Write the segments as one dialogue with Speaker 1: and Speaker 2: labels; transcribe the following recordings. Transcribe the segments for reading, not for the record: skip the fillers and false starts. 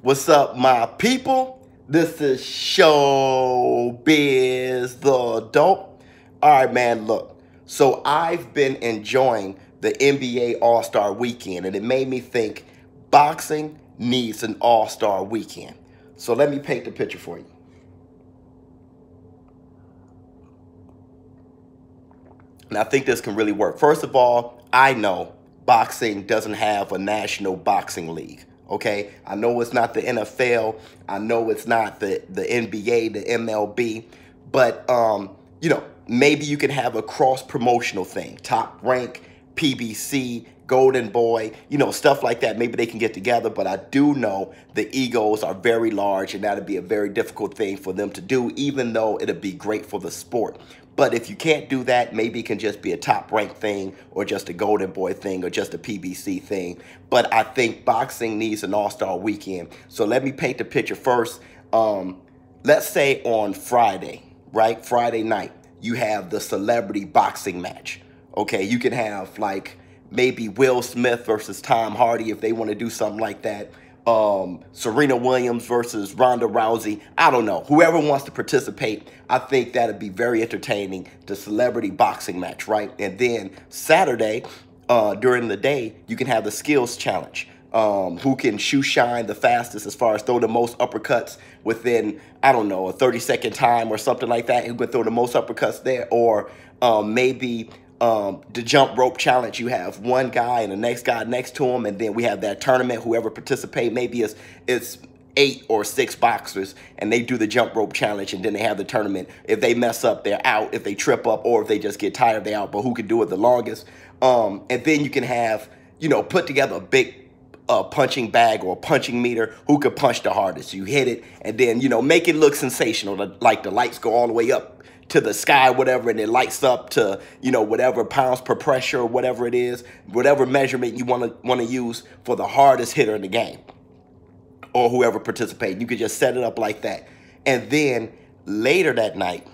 Speaker 1: What's up, my people? This is ShowBizz the Dope. All right, man, look. So I've been enjoying the NBA All-Star Weekend, and it made me think boxing needs an All-Star Weekend. So let me paint the picture for you. And I think this can really work. First of all, I know boxing doesn't have a national boxing league. Okay, I know it's not the NFL. I know it's not the NBA, the MLB, but maybe you can have a cross promotional thing. Top Rank, PBC, Golden Boy, stuff like that. Maybe they can get together, but I do know the egos are very large, and that'd be a very difficult thing for them to do, even though it'd be great for the sport. But if you can't do that, maybe it can just be a Top Rank thing, or just a Golden Boy thing, or just a PBC thing. But I think boxing needs an All-Star Weekend. So let me paint the picture first. Let's say on Friday, right? Friday night, you have the celebrity boxing match. Okay, you can have like maybe Will Smith versus Tom Hardy if they want to do something like that. Serena Williams versus Ronda Rousey. I don't know. Whoever wants to participate, I think that'd be very entertaining. The celebrity boxing match, right? And then Saturday, during the day, you can have the skills challenge. Who can shoe shine the fastest as far as throw the most uppercuts within, I don't know, a 30-second time or something like that. Who can throw the most uppercuts there? Or maybe the jump rope challenge. You have one guy and the next guy next to him, and then we have that tournament. Whoever participate, maybe it's 8 or 6 boxers, and they do the jump rope challenge, and then they have the tournament. If they mess up, they're out. If they trip up, or if they just get tired, they're out. But who can do it the longest? And then you can have, put together a big punching bag or a punching meter. Who could punch the hardest? You hit it, and then make it look sensational. Like the lights go all the way up to the sky, whatever, and it lights up to whatever pounds per pressure or whatever it is, whatever measurement you want to use for the hardest hitter in the game, or whoever participates. You could just set it up like that, and then later that night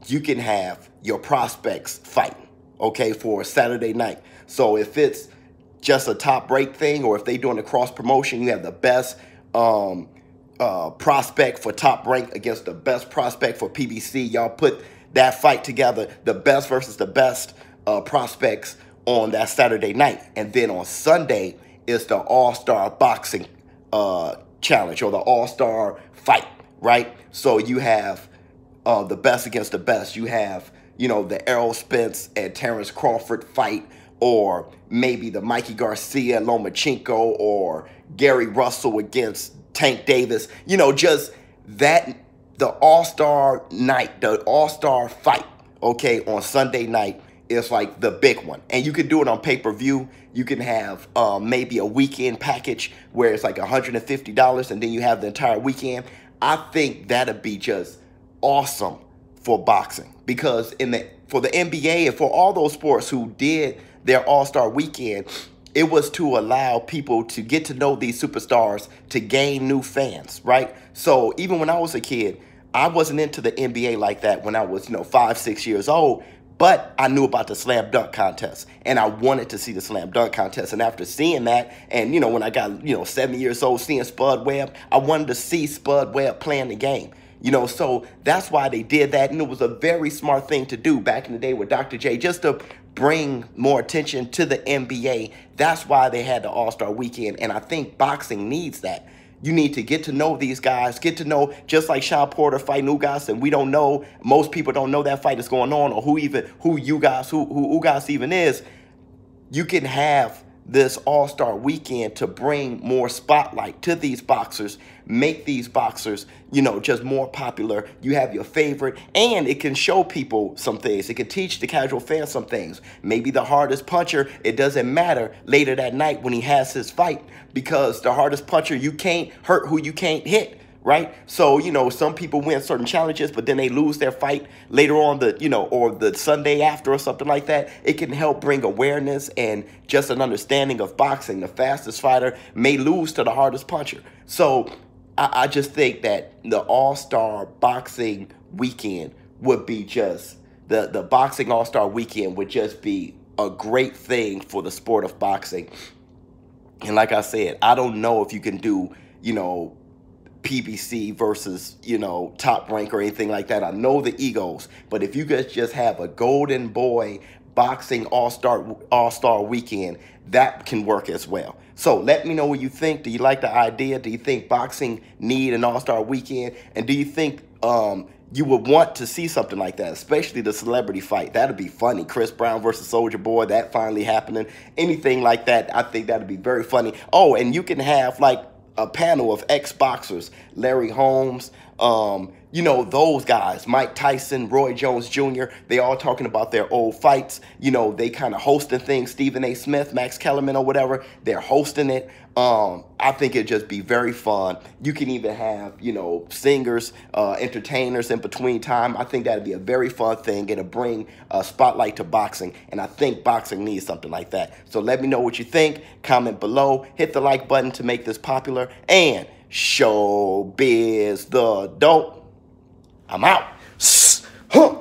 Speaker 1: you can have your prospects fight. Okay, for Saturday night. So if it's just a top rate thing, or if they doing a cross promotion, you have the best prospect for Top Rank against the best prospect for PBC. Y'all put that fight together, the best versus the best prospects on that Saturday night. And then on Sunday is the All-Star Boxing Challenge, or the All-Star Fight, right? So you have the best against the best. You have, the Errol Spence and Terrence Crawford fight, or maybe the Mikey Garcia and Lomachenko, or Gary Russell against Tank Davis. Just that, the All-Star night, the All-Star fight, okay, on Sunday night is like the big one. And you can do it on pay-per-view. You can have maybe a weekend package where it's like $150, and then you have the entire weekend. I think that'd be just awesome for boxing, because for the NBA and for all those sports who did their All-Star weekend, it was to allow people to get to know these superstars, to gain new fans, right? So even when I was a kid, I wasn't into the NBA like that when I was, 5, 6 years old, but I knew about the slam dunk contest, and I wanted to see the slam dunk contest. And after seeing that, and, when I got, 7 years old, seeing Spud Webb, I wanted to see Spud Webb playing the game. So that's why they did that, and it was a very smart thing to do back in the day with Dr. J, just to bring more attention to the NBA. That's why they had the All-Star Weekend, and I think boxing needs that. You need to get to know these guys, get to know, just like Sean Porter fighting Ugas, and we don't know, most people don't know that fight is going on, or who Ugas even is. You can have this All-Star Weekend to bring more spotlight to these boxers, make these boxers, just more popular. You have your favorite, and it can show people some things. It can teach the casual fan some things. Maybe the hardest puncher, it doesn't matter later that night when he has his fight, because the hardest puncher, you can't hurt who you can't hit. Right? So, some people win certain challenges, but then they lose their fight later on or the Sunday after or something like that. It can help bring awareness and just an understanding of boxing. The fastest fighter may lose to the hardest puncher. So I just think that the All-Star Boxing Weekend would be just, the Boxing All-Star Weekend would just be a great thing for the sport of boxing. And like I said, I don't know if you can do, PBC versus, you know, Top Rank or anything like that. I know the egos, but if you guys just have a Golden Boy boxing all-star weekend, that can work as well. So let me know what you think. Do you like the idea? Do you think boxing need an all-star weekend? And do you think you would want to see something like that, especially the celebrity fight? That'd be funny. Chris Brown versus Soulja Boy, that finally happening. Anything like that, I think that'd be very funny. Oh, and you can have like a panel of ex-boxers, Larry Holmes, you know, those guys, Mike Tyson, Roy Jones Jr., they all talking about their old fights. You know, they kind of hosting things. Stephen A. Smith, Max Kellerman or whatever, they're hosting it. I think it'd just be very fun. You can even have, you know, singers, entertainers in between time. I think that'd be a very fun thing. It'll bring a spotlight to boxing, and I think boxing needs something like that. So let me know what you think. Comment below. Hit the like button to make this popular. And ShowBizz the dope. I'm out. Huh.